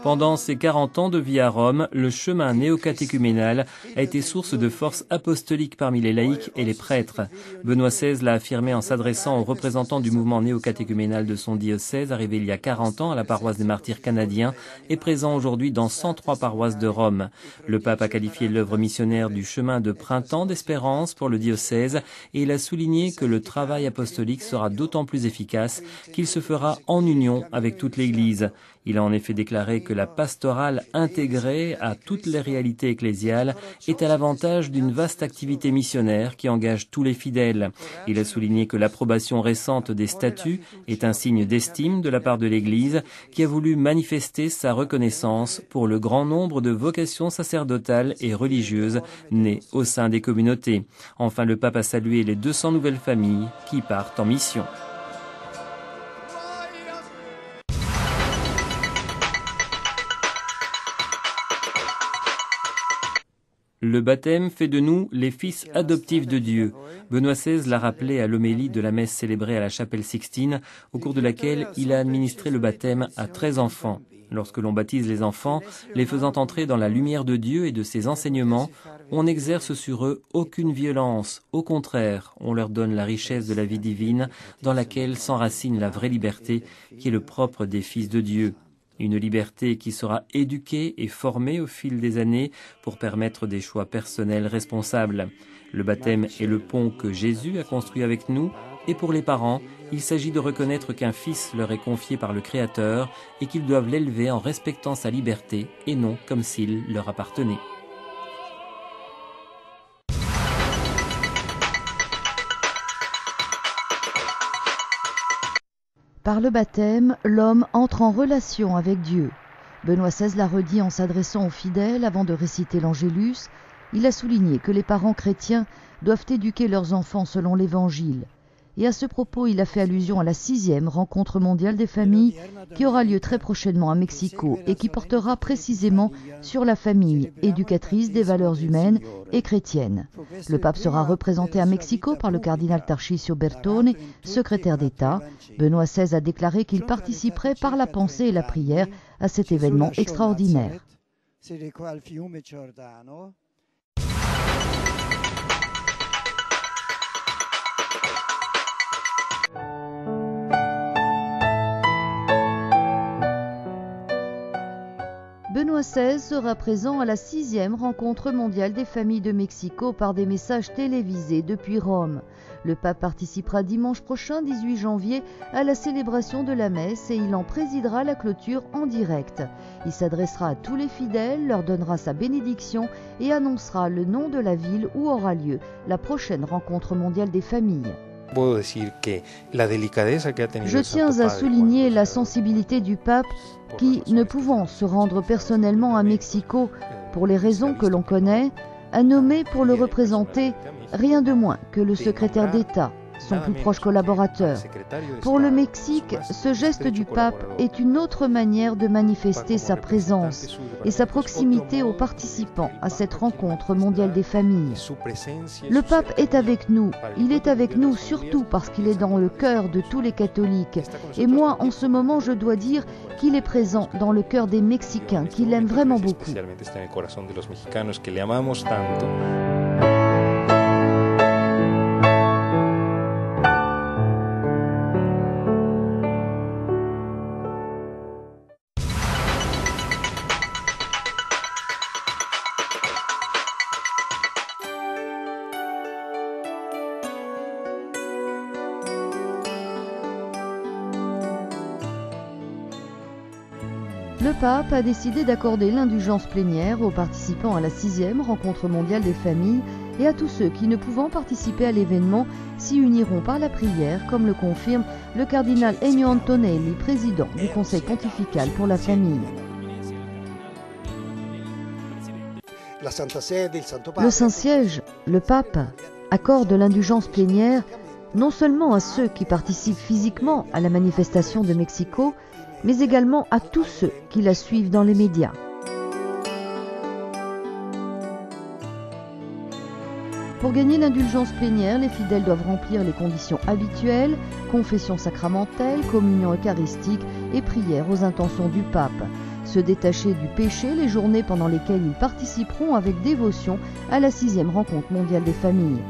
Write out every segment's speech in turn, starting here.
Pendant ses 40 ans de vie à Rome, le chemin néocatéchuménal a été source de force apostolique parmi les laïcs et les prêtres. Benoît XVI l'a affirmé en s'adressant aux représentants du mouvement néocatéchuménal de son diocèse, arrivé il y a 40 ans à la paroisse des Martyrs canadiens et présent aujourd'hui dans 103 paroisses de Rome. Le pape a qualifié l'œuvre missionnaire du chemin de printemps d'espérance pour le diocèse et il a souligné que le travail apostolique sera d'autant plus efficace qu'il se fera en union avec toute l'Église. Il a en effet déclaré que la pastorale intégrée à toutes les réalités ecclésiales est à l'avantage d'une vaste activité missionnaire qui engage tous les fidèles. Il a souligné que l'approbation récente des statuts est un signe d'estime de la part de l'Église qui a voulu manifester sa reconnaissance pour le grand nombre de vocations sacerdotales et religieuses nées au sein des communautés. Enfin, le pape a salué les 200 nouvelles familles qui partent en mission. Le baptême fait de nous les fils adoptifs de Dieu. Benoît XVI l'a rappelé à l'homélie de la messe célébrée à la chapelle Sixtine, au cours de laquelle il a administré le baptême à 13 enfants. Lorsque l'on baptise les enfants, les faisant entrer dans la lumière de Dieu et de ses enseignements, on n'exerce sur eux aucune violence. Au contraire, on leur donne la richesse de la vie divine dans laquelle s'enracine la vraie liberté qui est le propre des fils de Dieu. Une liberté qui sera éduquée et formée au fil des années pour permettre des choix personnels responsables. Le baptême est le pont que Jésus a construit avec nous et pour les parents, il s'agit de reconnaître qu'un fils leur est confié par le Créateur et qu'ils doivent l'élever en respectant sa liberté et non comme s'il leur appartenait. Par le baptême, l'homme entre en relation avec Dieu. Benoît XVI l'a redit en s'adressant aux fidèles avant de réciter l'Angélus. Il a souligné que les parents chrétiens doivent éduquer leurs enfants selon l'Évangile. Et à ce propos, il a fait allusion à la 6e rencontre mondiale des familles qui aura lieu très prochainement à Mexico et qui portera précisément sur la famille, éducatrice des valeurs humaines et chrétiennes. Le pape sera représenté à Mexico par le cardinal Tarcisio Bertone, secrétaire d'État. Benoît XVI a déclaré qu'il participerait par la pensée et la prière à cet événement extraordinaire. Benoît XVI sera présent à la 6e rencontre mondiale des familles de Mexico par des messages télévisés depuis Rome. Le pape participera dimanche prochain, 18 janvier, à la célébration de la messe et il en présidera la clôture en direct. Il s'adressera à tous les fidèles, leur donnera sa bénédiction et annoncera le nom de la ville où aura lieu la prochaine rencontre mondiale des familles. Je tiens à souligner la sensibilité du pape qui, ne pouvant se rendre personnellement à Mexico pour les raisons que l'on connaît, a nommé pour le représenter rien de moins que le secrétaire d'État, son plus proche collaborateur. Pour le Mexique, ce geste du pape est une autre manière de manifester sa présence et sa proximité aux participants à cette rencontre mondiale des familles. Le pape est avec nous, il est avec nous surtout parce qu'il est dans le cœur de tous les catholiques. Et moi, en ce moment, je dois dire qu'il est présent dans le cœur des Mexicains, qui l'aiment vraiment beaucoup. Le pape a décidé d'accorder l'indulgence plénière aux participants à la 6e rencontre mondiale des familles et à tous ceux qui, ne pouvant participer à l'événement, s'y uniront par la prière, comme le confirme le cardinal Ennio Antonelli, président du Conseil pontifical pour la famille. Le Saint-Siège, le pape, accorde l'indulgence plénière non seulement à ceux qui participent physiquement à la manifestation de Mexico, mais également à tous ceux qui la suivent dans les médias. Pour gagner l'indulgence plénière, les fidèles doivent remplir les conditions habituelles, confession sacramentelle, communion eucharistique et prière aux intentions du pape. Se détacher du péché les journées pendant lesquelles ils participeront avec dévotion à la 6e rencontre mondiale des familles.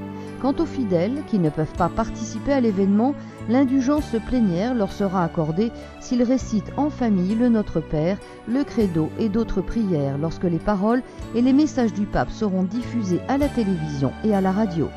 Quant aux fidèles qui ne peuvent pas participer à l'événement, l'indulgence plénière leur sera accordée s'ils récitent en famille le Notre Père, le Credo et d'autres prières lorsque les paroles et les messages du pape seront diffusés à la télévision et à la radio.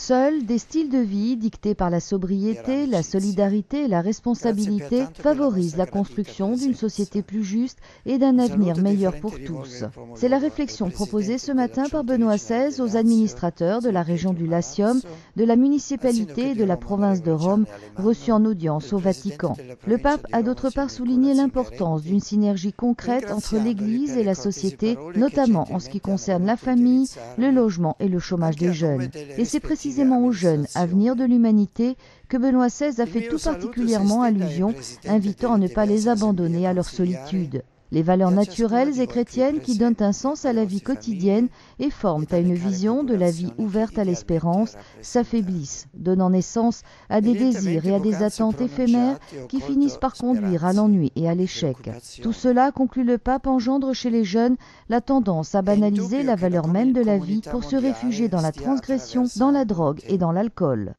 Seuls des styles de vie dictés par la sobriété, la solidarité et la responsabilité favorisent la construction d'une société plus juste et d'un avenir meilleur pour tous. C'est la réflexion proposée ce matin par Benoît XVI aux administrateurs de la région du Latium, de la municipalité et de la province de Rome, reçus en audience au Vatican. Le pape a d'autre part souligné l'importance d'une synergie concrète entre l'Église et la société, notamment en ce qui concerne la famille, le logement et le chômage des jeunes. Et c'est précisément aux jeunes avenir de l'humanité que Benoît XVI a fait tout particulièrement allusion, invitant à ne pas les abandonner à leur solitude. Les valeurs naturelles et chrétiennes qui donnent un sens à la vie quotidienne et forment à une vision de la vie ouverte à l'espérance s'affaiblissent, donnant naissance à des désirs et à des attentes éphémères qui finissent par conduire à l'ennui et à l'échec. Tout cela, conclut le pape, engendre chez les jeunes la tendance à banaliser la valeur même de la vie pour se réfugier dans la transgression, dans la drogue et dans l'alcool.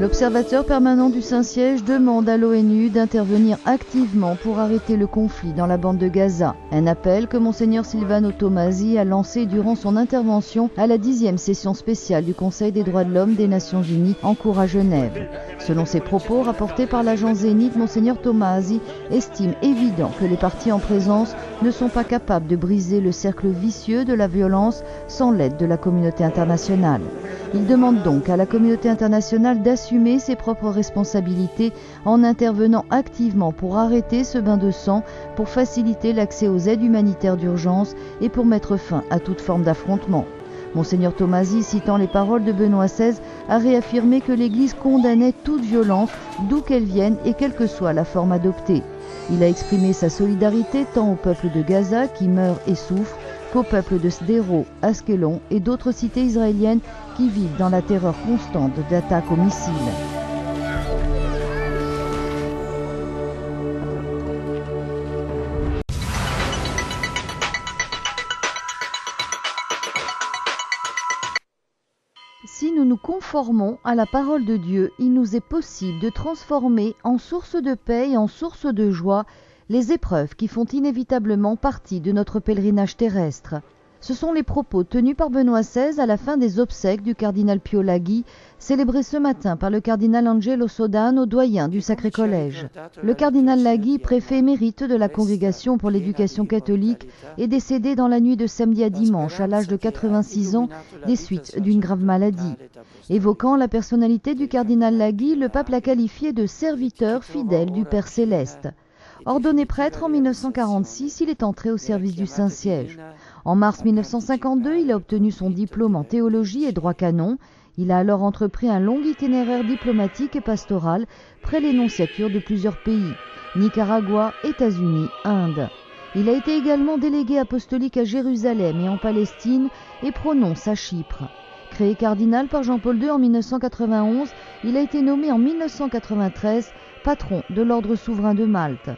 L'observateur permanent du Saint-Siège demande à l'ONU d'intervenir activement pour arrêter le conflit dans la bande de Gaza. Un appel que Monseigneur Silvano Tomasi a lancé durant son intervention à la 10e session spéciale du Conseil des droits de l'homme des Nations Unies en cours à Genève. Selon ses propos rapportés par l'agence Zénith, Monseigneur Tomasi estime évident que les partis en présence ne sont pas capables de briser le cercle vicieux de la violence sans l'aide de la communauté internationale. Il demande donc à la communauté internationale d'assumer ses propres responsabilités en intervenant activement pour arrêter ce bain de sang, pour faciliter l'accès aux aides humanitaires d'urgence et pour mettre fin à toute forme d'affrontement. Monseigneur Tomasi, citant les paroles de Benoît XVI, a réaffirmé que l'Église condamnait toute violence, d'où qu'elle vienne et quelle que soit la forme adoptée. Il a exprimé sa solidarité tant au peuple de Gaza qui meurt et souffre, qu'au peuple de Sderot, Askelon et d'autres cités israéliennes qui vivent dans la terreur constante d'attaques aux missiles. Si nous nous conformons à la parole de Dieu, il nous est possible de transformer en source de paix et en source de joie les épreuves qui font inévitablement partie de notre pèlerinage terrestre. Ce sont les propos tenus par Benoît XVI à la fin des obsèques du cardinal Pio Laghi, célébrés ce matin par le cardinal Angelo Sodano, doyen du Sacré Collège. Le cardinal Laghi, préfet émérite de la Congrégation pour l'éducation catholique, est décédé dans la nuit de samedi à dimanche à l'âge de 86 ans des suites d'une grave maladie. Évoquant la personnalité du cardinal Laghi, le pape l'a qualifié de serviteur fidèle du Père Céleste. Ordonné prêtre en 1946, il est entré au service du Saint-Siège. En mars 1952, il a obtenu son diplôme en théologie et droit canon. Il a alors entrepris un long itinéraire diplomatique et pastoral près les nonciatures de plusieurs pays, Nicaragua, États-Unis, Inde. Il a été également délégué apostolique à Jérusalem et en Palestine et prononce à Chypre. Créé cardinal par Jean-Paul II en 1991, il a été nommé en 1993 patron de l'ordre souverain de Malte.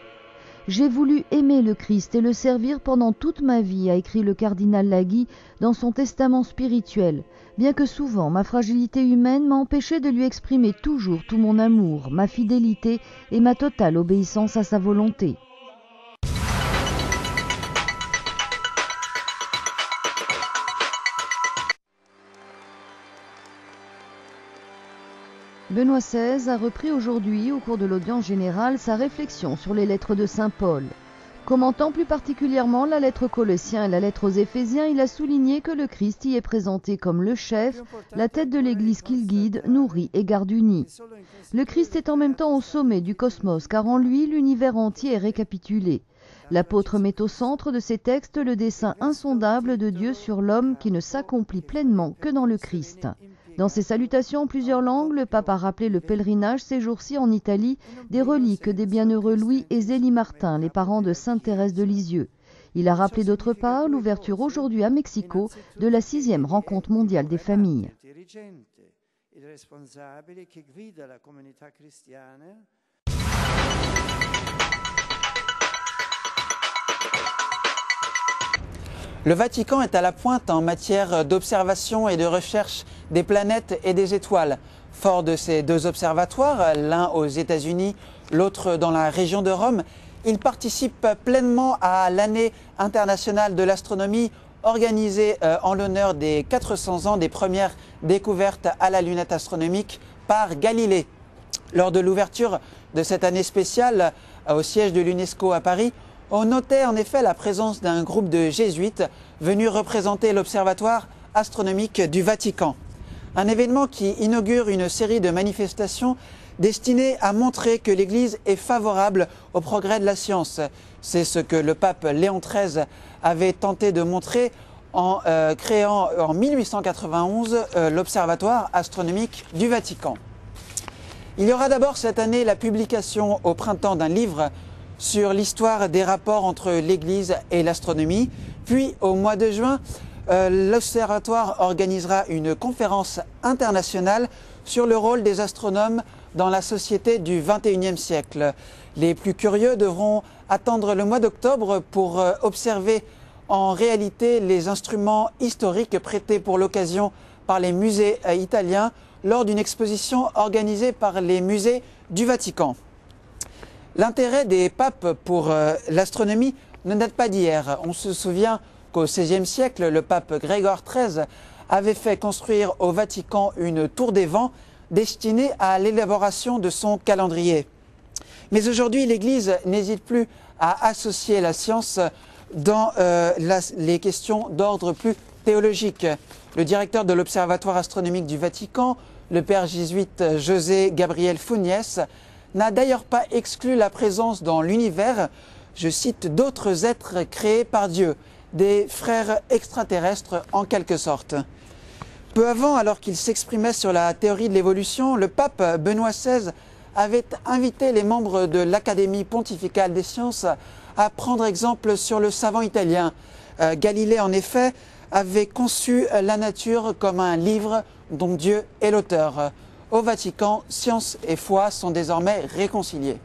J'ai voulu aimer le Christ et le servir pendant toute ma vie, a écrit le cardinal Laghi dans son testament spirituel, bien que souvent ma fragilité humaine m'a empêché de lui exprimer toujours tout mon amour, ma fidélité et ma totale obéissance à sa volonté. Benoît XVI a repris aujourd'hui, au cours de l'audience générale, sa réflexion sur les lettres de saint Paul. Commentant plus particulièrement la lettre aux Colossiens et la lettre aux Éphésiens, il a souligné que le Christ y est présenté comme le chef, la tête de l'Église qu'il guide, nourrit et garde unie. Le Christ est en même temps au sommet du cosmos, car en lui, l'univers entier est récapitulé. L'apôtre met au centre de ses textes le dessein insondable de Dieu sur l'homme qui ne s'accomplit pleinement que dans le Christ. Dans ses salutations en plusieurs langues, le pape a rappelé le pèlerinage ces jours-ci en Italie des reliques des bienheureux Louis et Zélie Martin, les parents de Sainte Thérèse de Lisieux. Il a rappelé d'autre part l'ouverture aujourd'hui à Mexico de la 6e rencontre mondiale des familles. Le Vatican est à la pointe en matière d'observation et de recherche des planètes et des étoiles. Fort de ces deux observatoires, l'un aux États-Unis, l'autre dans la région de Rome, il participe pleinement à l'année internationale de l'astronomie organisée en l'honneur des 400 ans des premières découvertes à la lunette astronomique par Galilée. Lors de l'ouverture de cette année spéciale au siège de l'UNESCO à Paris, on notait en effet la présence d'un groupe de jésuites venus représenter l'Observatoire astronomique du Vatican. Un événement qui inaugure une série de manifestations destinées à montrer que l'Église est favorable au progrès de la science. C'est ce que le pape Léon XIII avait tenté de montrer en créant en 1891 l'Observatoire astronomique du Vatican. Il y aura d'abord cette année la publication au printemps d'un livre sur l'histoire des rapports entre l'Église et l'astronomie. Puis au mois de juin, l'Observatoire organisera une conférence internationale sur le rôle des astronomes dans la société du XXIe siècle. Les plus curieux devront attendre le mois d'octobre pour observer en réalité les instruments historiques prêtés pour l'occasion par les musées italiens lors d'une exposition organisée par les musées du Vatican. L'intérêt des papes pour l'astronomie ne date pas d'hier. On se souvient qu'au XVIe siècle, le pape Grégoire XIII avait fait construire au Vatican une tour des vents destinée à l'élaboration de son calendrier. Mais aujourd'hui, l'Église n'hésite plus à associer la science dans les questions d'ordre plus théologique. Le directeur de l'Observatoire astronomique du Vatican, le père jésuite José Gabriel Funes, n'a d'ailleurs pas exclu la présence dans l'univers, je cite, d'autres êtres créés par Dieu, des frères extraterrestres en quelque sorte. Peu avant, alors qu'il s'exprimait sur la théorie de l'évolution, le pape Benoît XVI avait invité les membres de l'Académie pontificale des sciences à prendre exemple sur le savant italien. Galilée, en effet, avait conçu la nature comme un livre dont Dieu est l'auteur. Au Vatican, science et foi sont désormais réconciliées.